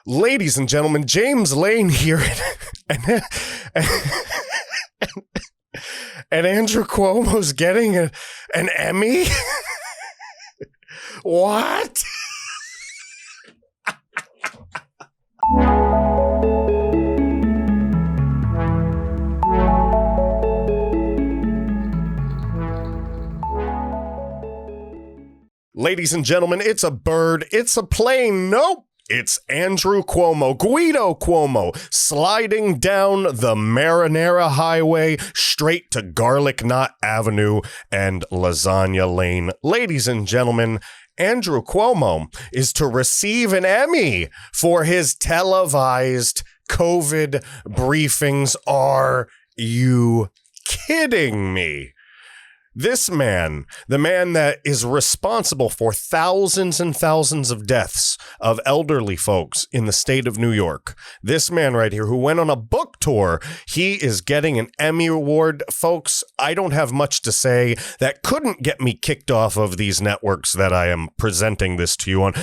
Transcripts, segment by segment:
Ladies and gentlemen, James Lane here, and Andrew Cuomo's getting an Emmy? What? Ladies and gentlemen, it's a bird, it's a plane, nope. It's Andrew Cuomo, Guido Cuomo, sliding down the Marinara Highway straight to Garlic Knot Avenue and Lasagna Lane. Ladies and gentlemen, Andrew Cuomo is to receive an Emmy for his televised COVID briefings. Are you kidding me? This man, the man that is responsible for thousands and thousands of deaths of elderly folks in the state of New York, this man right here who went on a book tour, he is getting an Emmy Award. Folks, I don't have much to say that couldn't get me kicked off of these networks that I am presenting this to you on.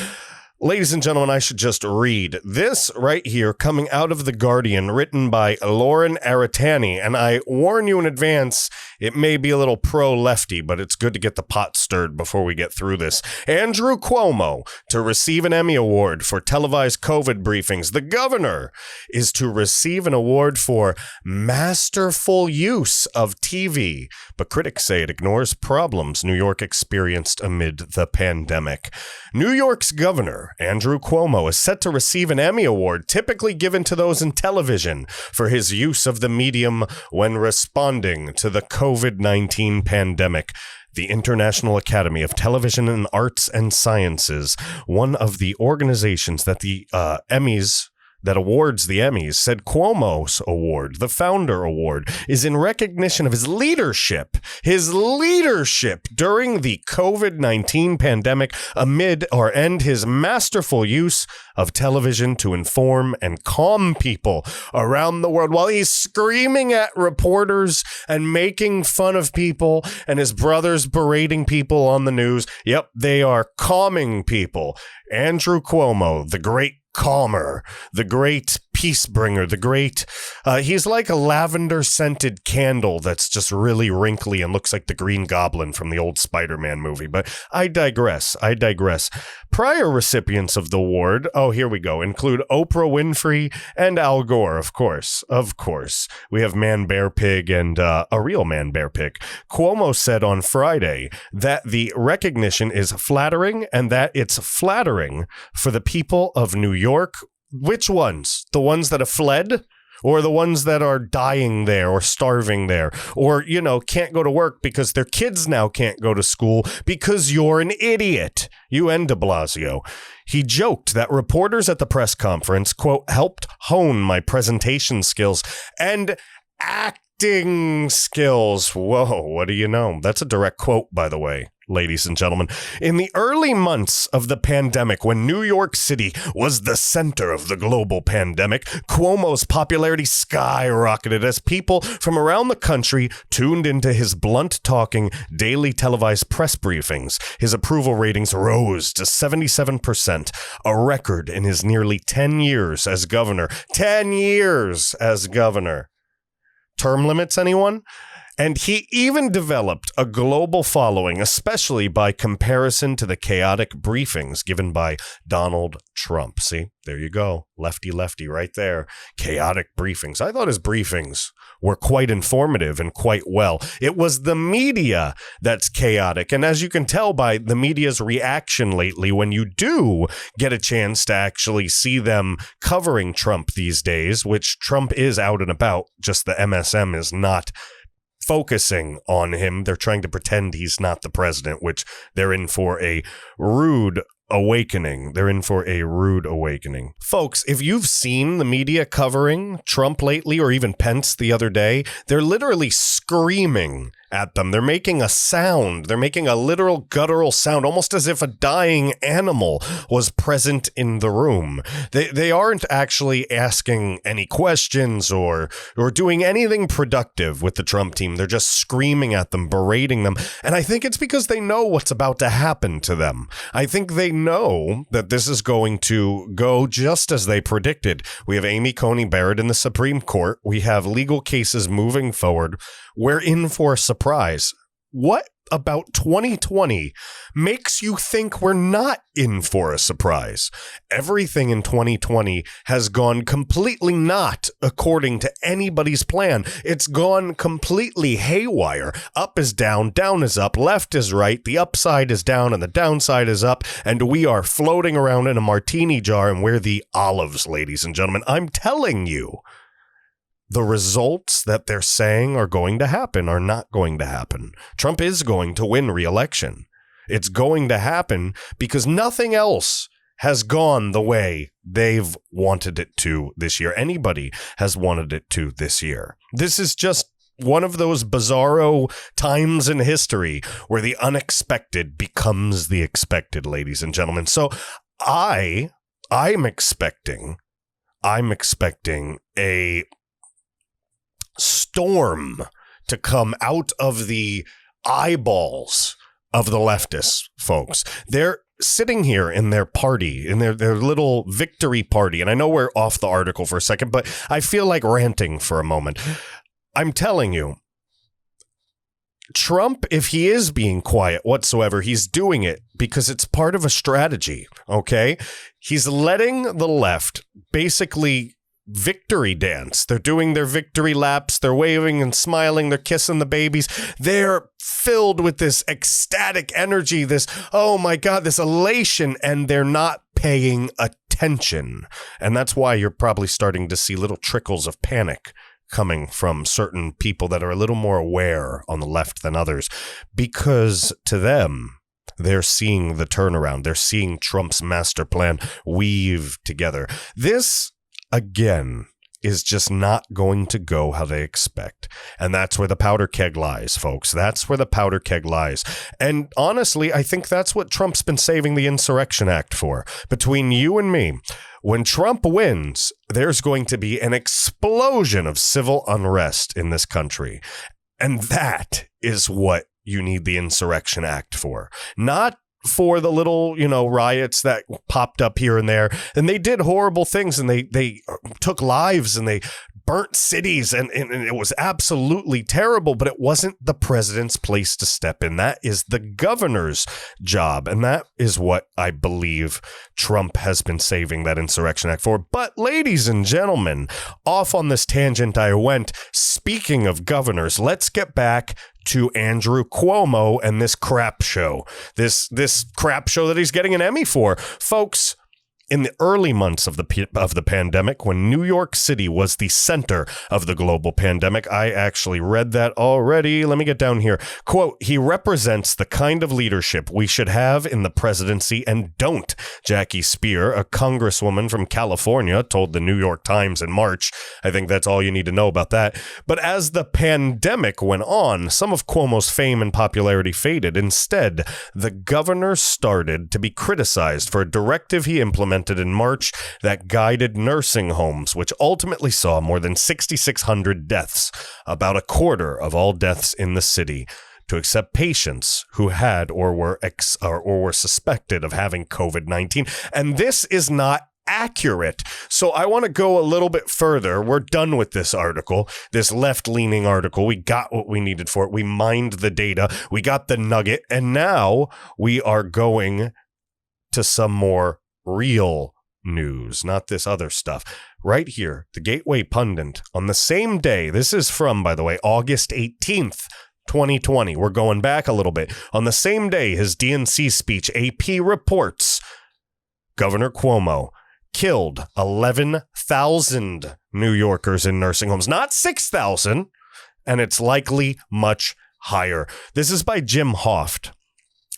Ladies and gentlemen, I should just read this right here coming out of The Guardian, written by Lauren Aratani. And I warn you in advance, it may be a little pro-lefty, but it's good to get the pot stirred before we get through this. Andrew Cuomo to receive an Emmy Award for televised COVID briefings. The governor is to receive an award for masterful use of TV, but critics say it ignores problems New York experienced amid the pandemic. New York's governor, Andrew Cuomo, is set to receive an Emmy Award, typically given to those in television, for his use of the medium when responding to the COVID-19 pandemic. The International Academy of Television and Arts and Sciences, one of the organizations that the awards the Emmys, said Cuomo's award, the Founder Award, is in recognition of his leadership during the COVID-19 pandemic and his masterful use of television to inform and calm people around the world while he's screaming at reporters and making fun of people and his brothers berating people on the news. Yep, they are calming people. Andrew Cuomo, the great calmer, the great peace bringer, he's like a lavender scented candle that's just really wrinkly and looks like the Green Goblin from the old Spider-Man movie. But I digress. Prior recipients of the award, here we go, include Oprah Winfrey and Al Gore, of course. We have Man Bear Pig and a real Man Bear Pig. Cuomo said on Friday that the recognition is flattering and that it's flattering for the people of New York. Which ones? The ones that have fled? Or the ones that are dying there or starving there? Or, can't go to work because their kids now can't go to school because you're an idiot. You and de Blasio. He joked that reporters at the press conference, quote, helped hone my presentation skills and acting skills. Whoa, what do you know? That's a direct quote, by the way. Ladies and gentlemen, in the early months of the pandemic, when New York City was the center of the global pandemic, Cuomo's popularity skyrocketed as people from around the country tuned into his blunt-talking, daily televised press briefings. His approval ratings rose to 77%, a record in his nearly 10 years as governor. 10 years as governor. Term limits, anyone? And he even developed a global following, especially by comparison to the chaotic briefings given by Donald Trump. See, there you go. Lefty right there. Chaotic briefings. I thought his briefings were quite informative and quite well. It was the media that's chaotic. And as you can tell by the media's reaction lately, when you do get a chance to actually see them covering Trump these days, which Trump is out and about, just the MSM is not focusing on him. They're trying to pretend he's not the president, which they're in for a rude awakening. Folks, if you've seen the media covering Trump lately or even Pence the other day, they're literally screaming at them. They're making a sound. They're making a literal guttural sound, almost as if a dying animal was present in the room. They aren't actually asking any questions or doing anything productive with the Trump team. They're just screaming at them, berating them. And I think it's because they know what's about to happen to them. I think they know that this is going to go just as they predicted. We have Amy Coney Barrett in the Supreme Court. We have legal cases moving forward. We're in for a surprise. What about 2020 makes you think we're not in for a surprise? Everything in 2020 has gone completely not according to anybody's plan. It's gone completely haywire. Up is down is up, left is right, the upside is down and the downside is up, and we are floating around in a martini jar, and we're the olives, ladies and gentlemen. I'm telling you. The results that they're saying are going to happen are not going to happen. Trump is going to win re-election. It's going to happen because nothing else has gone the way they've wanted it to this year. Anybody has wanted it to this year. This is just one of those bizarro times in history where the unexpected becomes the expected, ladies and gentlemen. So I'm expecting a storm to come out of the eyeballs of the leftists, folks. They're sitting here in their party, in their little victory party. And I know we're off the article for a second, but I feel like ranting for a moment. I'm telling you, Trump, if he is being quiet whatsoever, he's doing it because it's part of a strategy, okay? He's letting the left basically victory dance. They're doing their victory laps. They're waving and smiling. They're kissing the babies. They're filled with this ecstatic energy, this, oh my God, this elation, and they're not paying attention. And that's why you're probably starting to see little trickles of panic coming from certain people that are a little more aware on the left than others, because to them, they're seeing the turnaround. They're seeing Trump's master plan weave together. This, again, is just not going to go how they expect. And that's where the powder keg lies, folks. That's where the powder keg lies. And honestly, I think that's what Trump's been saving the Insurrection Act for. Between you and me, when Trump wins, there's going to be an explosion of civil unrest in this country. And that is what you need the Insurrection Act for. Not for the little, riots that popped up here and there. And they did horrible things, and they took lives, and they burnt cities, and it was absolutely terrible, but it wasn't the president's place to step in. That is the governor's job. And that is what I believe Trump has been saving that Insurrection Act for. But ladies and gentlemen, off on this tangent I went. Speaking of governors, let's get back to Andrew Cuomo and this crap show. This crap show that he's getting an Emmy for. Folks, in the early months of the pandemic, when New York City was the center of the global pandemic, I actually read that already. Let me get down here. Quote, he represents the kind of leadership we should have in the presidency and don't, Jackie Spear, a congresswoman from California, told the New York Times in March. I think that's all you need to know about that. But as the pandemic went on, some of Cuomo's fame and popularity faded. Instead, the governor started to be criticized for a directive he implemented in March that guided nursing homes, which ultimately saw more than 6,600 deaths, about a quarter of all deaths in the city, to accept patients who had or were suspected of having COVID-19. And this is not accurate. So I want to go a little bit further. We're done with this article, this left-leaning article. We got what we needed for it. We mined the data. We got the nugget. And now we are going to some more real news, not this other stuff. Right here, the Gateway Pundit, on the same day, this is from, by the way, August 18th, 2020. We're going back a little bit. On the same day, his DNC speech, AP reports Governor Cuomo killed 11,000 New Yorkers in nursing homes, not 6,000, and it's likely much higher. This is by Jim Hoft.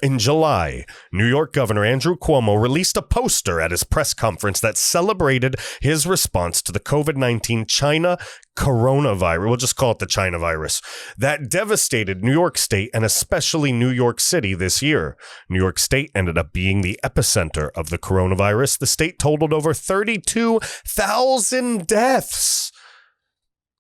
In July, New York Governor Andrew Cuomo released a poster at his press conference that celebrated his response to the COVID-19 China coronavirus. We'll just call it the China virus that devastated New York State and especially New York City this year. New York State ended up being the epicenter of the coronavirus. The state totaled over 32,000 deaths.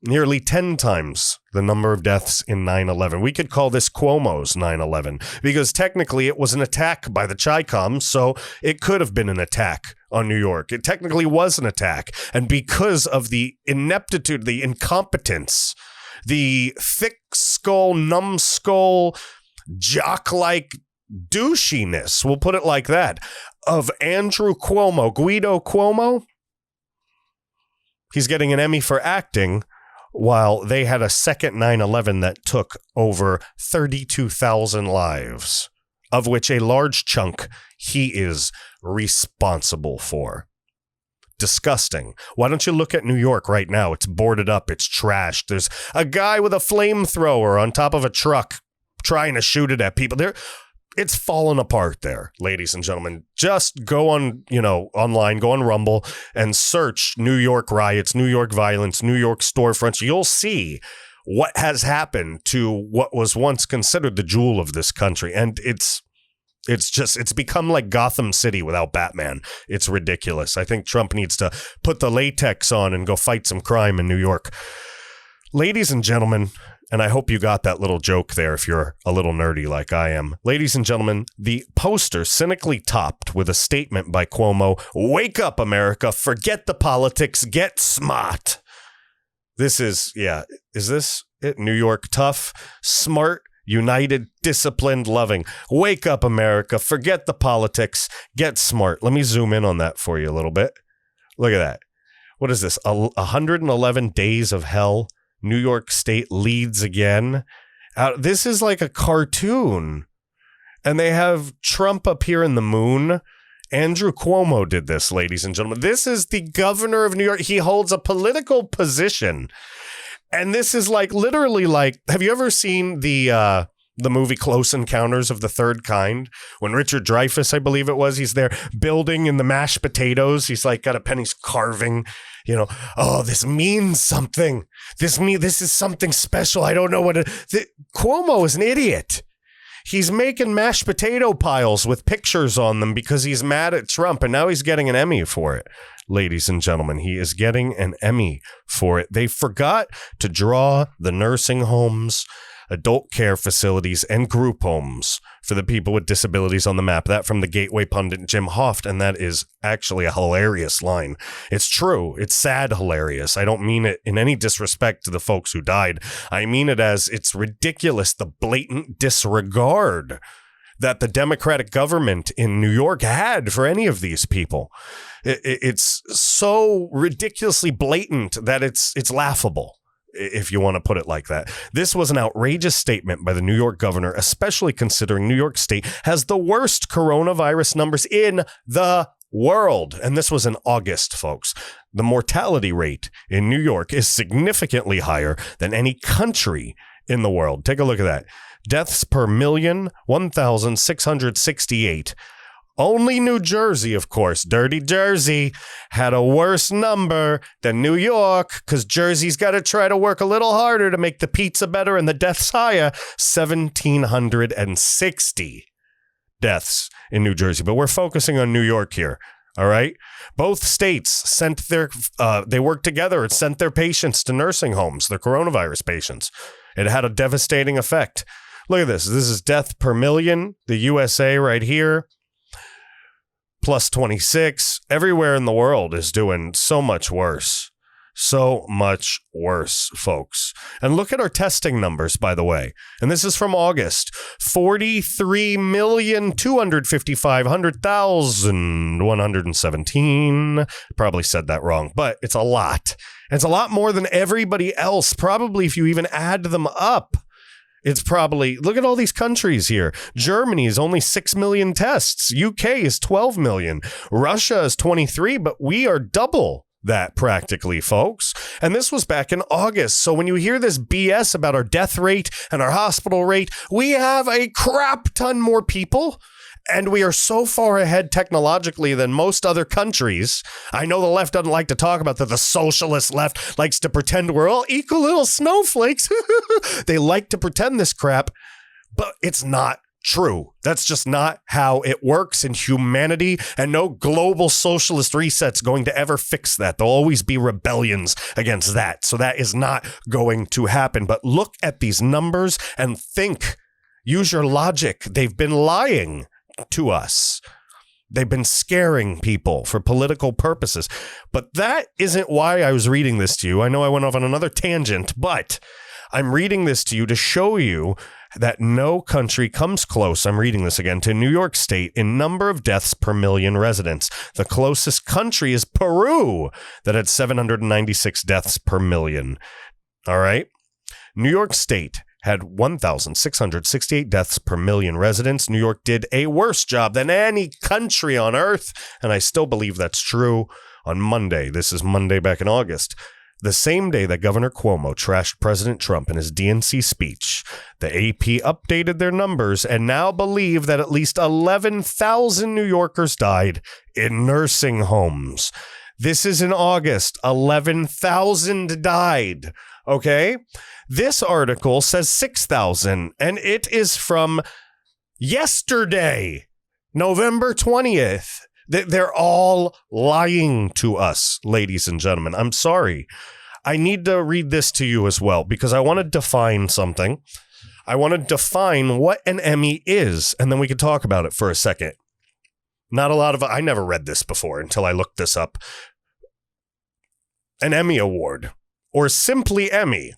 Nearly 10 times the number of deaths in 9/11. We could call this Cuomo's 9/11 because technically it was an attack by the Chi-Com, so it could have been an attack on New York. It technically was an attack. And because of the ineptitude, the incompetence, the thick skull, numbskull, jock-like douchiness, we'll put it like that, of Andrew Cuomo, Guido Cuomo, he's getting an Emmy for acting, while they had a second 9/11 that took over 32,000 lives, of which a large chunk he is responsible for. Disgusting. Why don't you look at New York right now? It's boarded up. It's trashed. There's a guy with a flamethrower on top of a truck trying to shoot it at people. It's fallen apart there, ladies and gentlemen. Just go on, online, go on Rumble and search New York riots, New York violence, New York storefronts. You'll see what has happened to what was once considered the jewel of this country. And it's become like Gotham City without Batman. It's ridiculous. I think Trump needs to put the latex on and go fight some crime in New York. Ladies and gentlemen, and I hope you got that little joke there if you're a little nerdy like I am. Ladies and gentlemen, the poster cynically topped with a statement by Cuomo, "Wake up, America, forget the politics, get smart." Is this it? New York tough, smart, united, disciplined, loving. Wake up, America, forget the politics, get smart. Let me zoom in on that for you a little bit. Look at that. What is this? 111 days of hell. New York State leads again. This is like a cartoon. And they have Trump up here in the moon. Andrew Cuomo did this, ladies and gentlemen. This is the governor of New York. He holds a political position. And this is literally have you ever seen the movie Close Encounters of the Third Kind? When Richard Dreyfuss, I believe it was, he's there building in the mashed potatoes. He's got a pen, he's carving, oh, this means something. This is something special. I don't know what Cuomo is an idiot. He's making mashed potato piles with pictures on them because he's mad at Trump, and now he's getting an Emmy for it. Ladies and gentlemen, he is getting an Emmy for it. They forgot to draw the nursing homes, adult care facilities, and group homes for the people with disabilities on the map. That from the Gateway pundit Jim Hoft, and that is actually a hilarious line. It's true. It's sad hilarious. I don't mean it in any disrespect to the folks who died. I mean it as it's ridiculous, the blatant disregard that the Democratic government in New York had for any of these people. It's so ridiculously blatant that it's laughable, if you want to put it like that. This was an outrageous statement by the New York governor, especially considering New York State has the worst coronavirus numbers in the world. And this was in August, folks. The mortality rate in New York is significantly higher than any country in the world. Take a look at that. Deaths per million, 1,668. Only New Jersey, of course, dirty Jersey, had a worse number than New York because Jersey's got to try to work a little harder to make the pizza better and the deaths higher. 1,760 deaths in New Jersey. But we're focusing on New York here. All right. Both states sent they worked together and sent their patients to nursing homes, their coronavirus patients. It had a devastating effect. Look at this. This is death per million. The USA right here. Plus 26. Everywhere in the world is doing so much worse. So much worse, folks. And look at our testing numbers, by the way. And this is from August. 43,255,100,117. Probably said that wrong, but it's a lot. It's a lot more than everybody else, probably if you even add them up. It's probably, look at all these countries here. Germany is only 6 million tests. UK is 12 million. Russia is 23, but we are double that practically, folks. And this was back in August. So when you hear this BS about our death rate and our hospital rate, we have a crap ton more people. And we are so far ahead technologically than most other countries. I know the left doesn't like to talk about that. The socialist left likes to pretend we're all equal little snowflakes. They like to pretend this crap, but it's not true. That's just not how it works in humanity, and no global socialist reset's going to ever fix that. There'll always be rebellions against that. So that is not going to happen. But look at these numbers and think. Use your logic. They've been lying to us. They've been scaring people for political purposes. But that isn't why I was reading this to you. I know I went off on another tangent, but I'm reading this to you to show you that no country comes close. I'm reading this again to New York State in number of deaths per million residents. The closest country is Peru, that had 796 deaths per million. All right. New York State had 1,668 deaths per million residents. New York did a worse job than any country on earth, and I still believe that's true. On Monday, this is Monday back in August, the same day that Governor Cuomo trashed President Trump in his DNC speech, the AP updated their numbers and now believe that at least 11,000 New Yorkers died in nursing homes. This is in August. 11,000 died. Okay? This article says 6,000, and it is from yesterday, November 20th. They're all lying to us, ladies and gentlemen. I'm sorry. I need to read this to you as well, because I want to define something. I want to define what an Emmy is, and then we can talk about it for a second. I never read this before until I looked this up. An Emmy Award, or simply Emmy,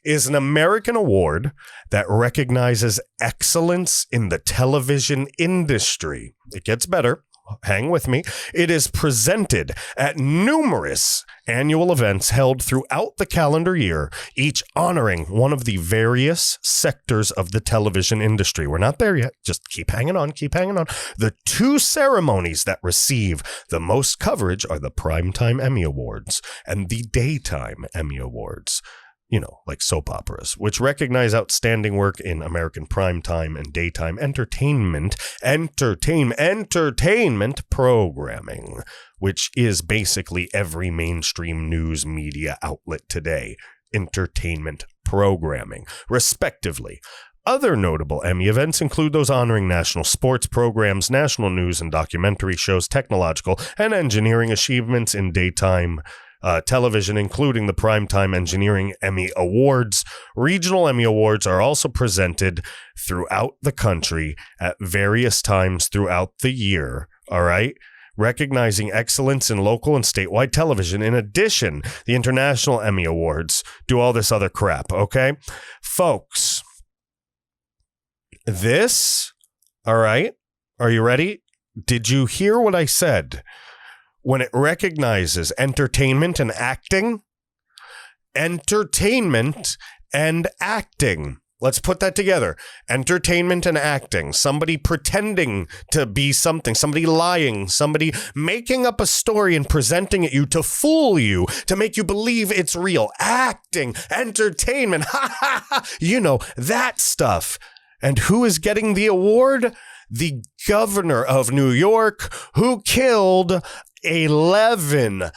is an American award that recognizes excellence in the television industry. It gets better. Hang with me. It is presented at numerous annual events held throughout the calendar year, each honoring one of the various sectors of the television industry. We're not there yet. Just keep hanging on, keep hanging on. The two ceremonies that receive the most coverage are the Primetime Emmy Awards and the Daytime Emmy Awards. You know, like soap operas, which recognize outstanding work in American primetime and daytime entertainment programming, which is basically every mainstream news media outlet today. Entertainment programming, respectively. Other notable Emmy events include those honoring national sports programs, national news and documentary shows, technological and engineering achievements in daytime television, including the Primetime Engineering Emmy Awards. Regional Emmy Awards are also presented throughout the country at various times throughout the year, all right? Recognizing excellence in local and statewide television. In addition, the International Emmy Awards do all this other crap, okay? Folks, this, all right, are you ready? Did you hear what I said? When it recognizes entertainment and acting, let's put that together. Entertainment and acting, somebody pretending to be something, somebody lying, somebody making up a story and presenting it you to fool you, to make you believe it's real. Acting, entertainment, you know, that stuff. And who is getting the award? The governor of New York, who killed 11,000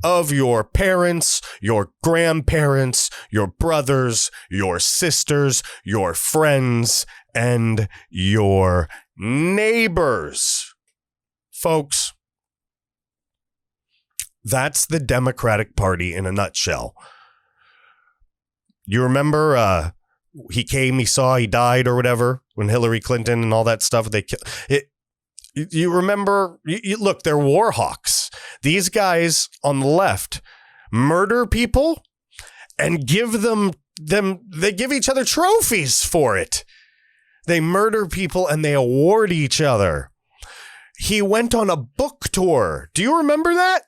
of your parents, your grandparents, your brothers, your sisters, your friends, and your neighbors. Folks, that's the Democratic Party in a nutshell. You remember he came, he saw, he died or whatever when Hillary Clinton and all that stuff, they killed it. You remember, look, they're war hawks. These guys on the left murder people and give they give each other trophies for it. They murder people and they award each other. He went on a book tour. Do you remember that?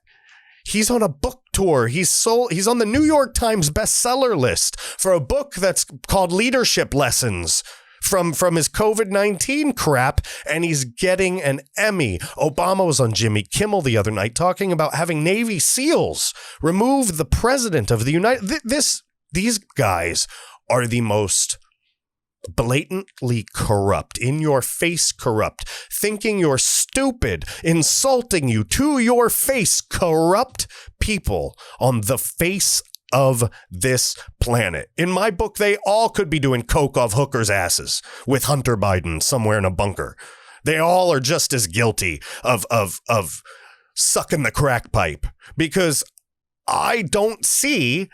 He's on a book tour. He's on the New York Times bestseller list for a book that's called Leadership Lessons from his COVID-19 crap, and he's getting an Emmy. Obama was on Jimmy Kimmel the other night talking about having Navy SEALs remove the president of the These guys are the most blatantly corrupt, in your face corrupt, thinking you're stupid, insulting you to your face, corrupt people on the face of this planet. In my book, they all could be doing coke off hookers' asses with Hunter Biden somewhere in a bunker. They all are just as guilty of sucking the crack pipe, because I don't see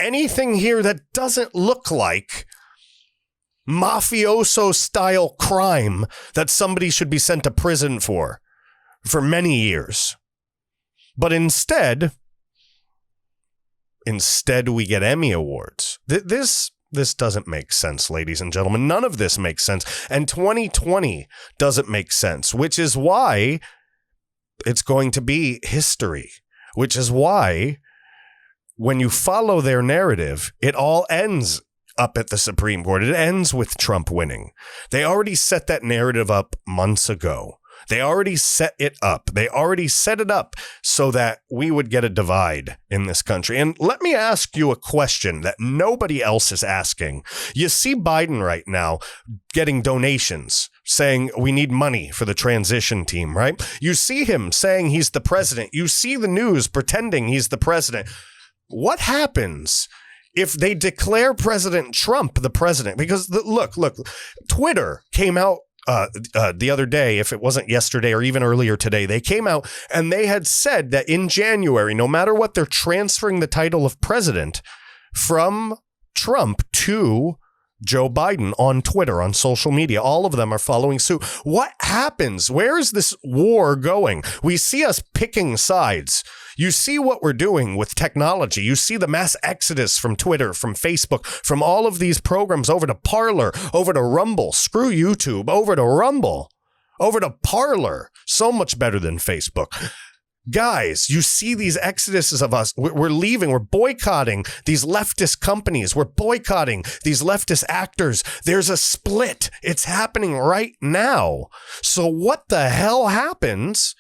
anything here that doesn't look like mafioso style crime that somebody should be sent to prison for many years. But instead we get Emmy awards. This doesn't make sense, ladies and gentlemen. None of this makes sense. And 2020 doesn't make sense, which is why it's going to be history, which is why when you follow their narrative, it all ends up at the Supreme Court. It ends with Trump winning. They already set that narrative up months ago. They already set it up. They already set it up so that we would get a divide in this country. And let me ask you a question that nobody else is asking. You see Biden right now getting donations, saying we need money for the transition team, right? You see him saying he's the president. You see the news pretending he's the president. What happens if they declare President Trump the president? Because look, Twitter came out the other day, if it wasn't yesterday or even earlier today, they came out and they had said that in January, no matter what, they're transferring the title of president from Trump to Joe Biden on Twitter, on social media. All of them are following suit. What happens? Where is this war going? We see us picking sides. You see what we're doing with technology. You see the mass exodus from Twitter, from Facebook, from all of these programs over to Parler, over to Rumble. Screw YouTube. Over to Rumble. Over to Parler. So much better than Facebook. Guys, you see these exoduses of us. We're leaving. We're boycotting these leftist companies. We're boycotting these leftist actors. There's a split. It's happening right now. So what the hell happens?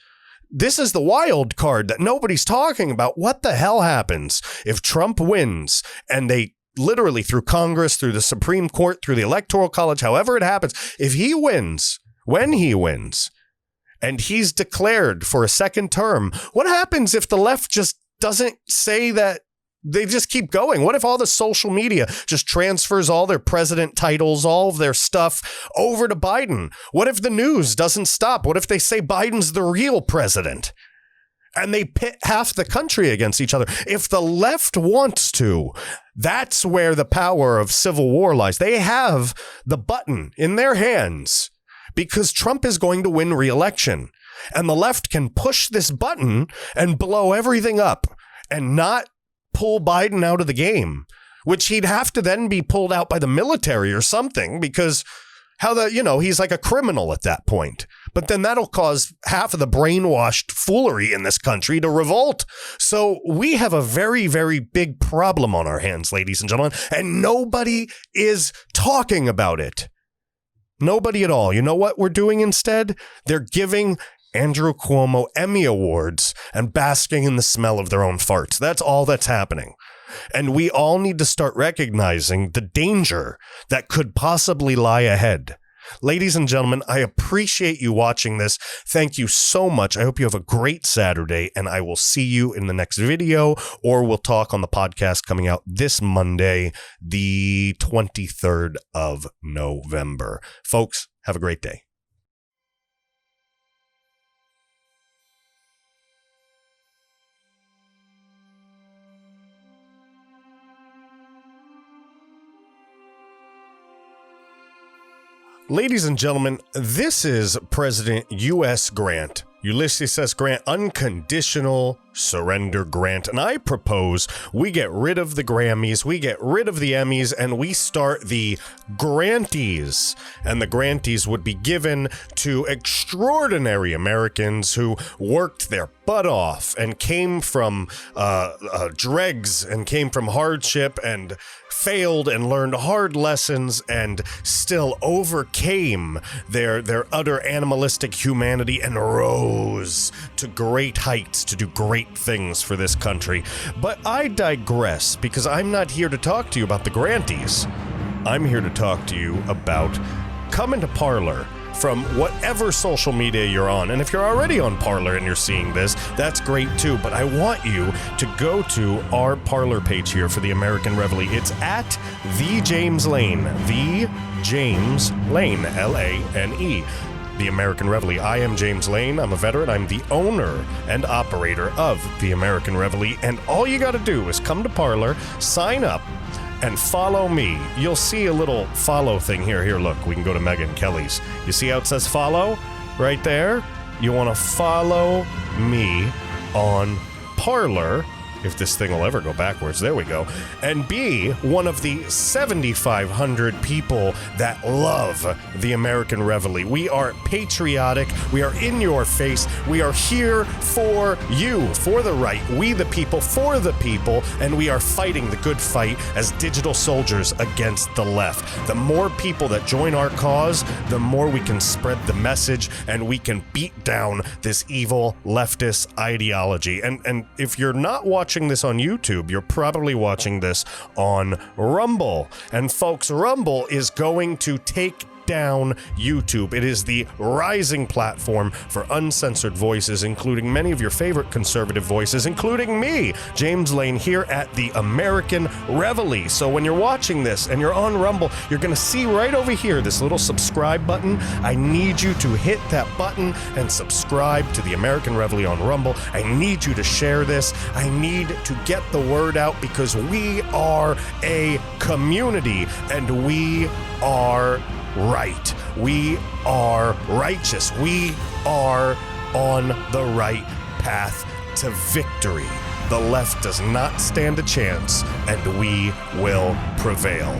This is the wild card that nobody's talking about. What the hell happens if Trump wins and they literally, through Congress, through the Supreme Court, through the Electoral College, however it happens, if he wins, when he wins, and he's declared for a second term, what happens if the left just doesn't say that? They just keep going? What if all the social media just transfers all their president titles, all of their stuff over to Biden? What if the news doesn't stop? What if they say Biden's the real president and they pit half the country against each other? If the left wants to, that's where the power of civil war lies. They have the button in their hands, because Trump is going to win re-election, and the left can push this button and blow everything up and not pull Biden out of the game, which he'd have to then be pulled out by the military or something, because he's like a criminal at that point. But then that'll cause half of the brainwashed foolery in this country to revolt. So we have a very, very big problem on our hands, ladies and gentlemen, and nobody is talking about it. Nobody at all. You know what we're doing instead? They're giving Andrew Cuomo Emmy Awards and basking in the smell of their own farts. That's all that's happening. And we all need to start recognizing the danger that could possibly lie ahead. Ladies and gentlemen, I appreciate you watching this. Thank you so much. I hope you have a great Saturday, and I will see you in the next video, or we'll talk on the podcast coming out this Monday, the 23rd of November. Folks, have a great day. Ladies and gentlemen, this is President U.S. Grant, Ulysses S. Grant, unconditional surrender grant. And I propose we get rid of the Grammys, we get rid of the Emmys, and we start the Granties. And the Granties would be given to extraordinary Americans who worked their butt off and came from dregs and came from hardship and failed and learned hard lessons and still overcame their utter animalistic humanity and rose to great heights to do great things for this country. But I digress, because I'm not here to talk to you about the Granties. I'm here to talk to you about coming to Parler from whatever social media you're on. And if you're already on Parler and you're seeing this, that's great too. But I want you to go to our Parler page here for the American Reveille. It's at The James Lane. The James Lane, L-A-N-E. The American Reveille. I am James Lane. I'm a veteran. I'm the owner and operator of the American Reveille. And all you got to do is come to Parler, sign up, and follow me. You'll see a little follow thing here. Here, look, we can go to Megan Kelly's. You see how it says follow right there? You want to follow me on Parler, if this thing will ever go backwards. There we go. And be one of the 7,500 people that love the American Reveille. We are patriotic. We are in your face. We are here for you, for the right. We the people, for the people. And we are fighting the good fight as digital soldiers against the left. The more people that join our cause, the more we can spread the message and we can beat down this evil leftist ideology. And if you're not watching this on YouTube, you're probably watching this on Rumble. And folks, Rumble is going to take down YouTube. It is the rising platform for uncensored voices, including many of your favorite conservative voices, including me, James Lane, here at the American Reveille. So when you're watching this and you're on Rumble, you're going to see right over here this little subscribe button. I need you to hit that button and subscribe to the American Reveille on Rumble. I need you to share this. I need to get the word out, because we are a community and we are right. We are righteous. We are on the right path to victory. The left does not stand a chance, and we will prevail.